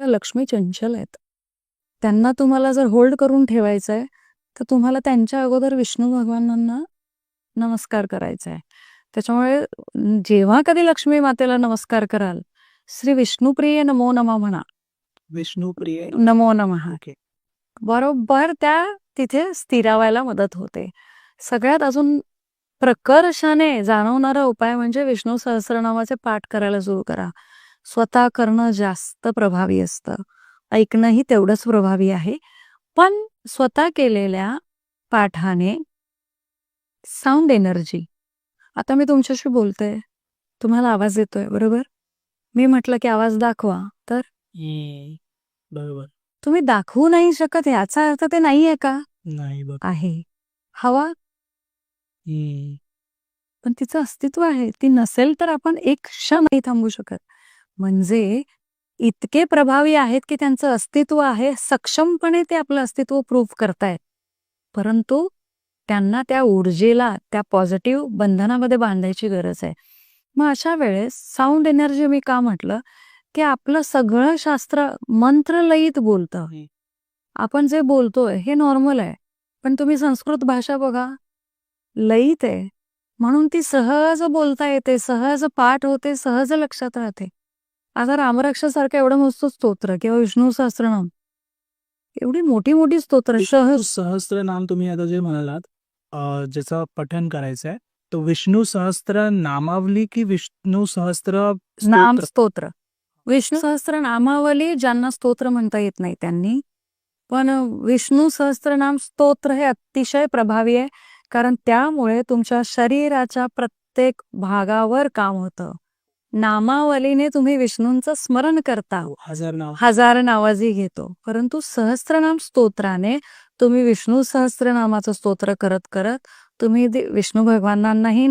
लक्ष्मी चंचल आहेत. त्यांना तुम्हाला जर होल्ड करून ठेवायचं आहे, तर तुम्हाला त्यांच्या अगोदर विष्णू भगवानांना नमस्कार करायचा आहे. त्याच्यामुळे जेव्हा कधी लक्ष्मी मातेला नमस्कार कराल, श्री विष्णुप्रिये नमो नमः म्हणा. विष्णुप्रिय नमो नमः. ओके. बरोबर त्या तिथे स्थिरावायला मदत होते. सगळ्यात अजून प्रकर्षाने जाणवणारा उपाय म्हणजे विष्णू सहस्रनामाचे पाठ करायला सुरू करा. स्वतः करणं जास्त प्रभावी असतं. ऐकणंही तेवढंच प्रभावी आहे. पण स्वतः केलेल्या पाठाने साऊंड एनर्जी. आता मी तुमच्याशी बोलते. तुम्हाला आवाज येतोय, बरोबर? मी म्हटलं की आवाज दाखवा, तर बरोबर. तुम्ही दाखवू नाही शकत याचा अर्थ ते नाहीये का? नाही बघ. आहे. हवा पण तिचं अस्तित्व आहे. ती नसेल तर आपण एक क्षण नाही थांबू शकत. म्हणजे इतके प्रभावी आहेत की त्यांचं अस्तित्व आहे. सक्षमपणे ते आपलं अस्तित्व प्रूव्ह करतायत. परंतु त्यांना त्या ऊर्जेला, त्या पॉझिटिव्ह बंधनामध्ये बांधायची गरज आहे. मग अशा वेळेस साऊंड एनर्जी मी का म्हटलं, की आपलं सगळं शास्त्र मंत्रलयीत बोलतं. आपण जे बोलतोय हे नॉर्मल आहे. पण तुम्ही संस्कृत भाषा बघा, लयीत आहे. म्हणून ती सहज बोलता येते, सहज पाठ होते, सहज लक्षात राहते. आता रामरक्षासारखं एवढं मस्त स्तोत्र किंवा विष्णू सहस्त्रनाम, एवढी मोठी मोठी स्तोत्र विष्णू सहस्त्र नाम तुम्ही आता जे म्हणालात, ज्याचं पठण करायचं आहे, तो विष्णू सहस्त्र नामावली की विष्णू सहस्त्र नाम स्तोत्र. विष्णू सहस्त्र नामावली ज्यांना स्तोत्र म्हणता येत नाही त्यांनी, पण विष्णू सहस्त्रनाम स्तोत्र हे अतिशय प्रभावी आहे. कारण त्यामुळे तुमच्या शरीराच्या प्रत्येक भागावर काम होतं. नामावलीने तुम्ही विष्णूंचं स्मरण करता, हजार नावाजी घेतो. परंतु सहस्त्रनाम स्तोत्राने तुम्ही विष्णू सहस्त्रनामाचं स्तोत्र करत करत तुम्ही विष्णू भगवानांनाही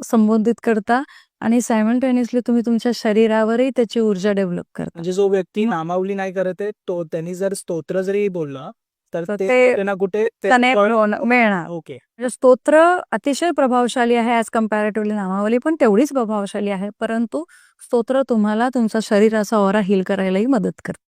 संबोधित करता आणि सायमल्टेनियसली तुम्ही तुमच्या शरीरावरही त्याची ऊर्जा डेव्हलप करता. म्हणजे जो व्यक्ती नामावली नाही करत आहे, तो त्यांनी जर स्तोत्र जरी बोलला तर ते त्यांना कुठे मिळणार. ओके. म्हणजे स्तोत्र अतिशय प्रभावशाली आहे ॲज कम्पॅरेटिव्हली नामावली पण तेवढीच प्रभावशाली आहे. परंतु स्तोत्र तुम्हाला तुमचा शरीराचा ऑरा हील करायलाही मदत करते.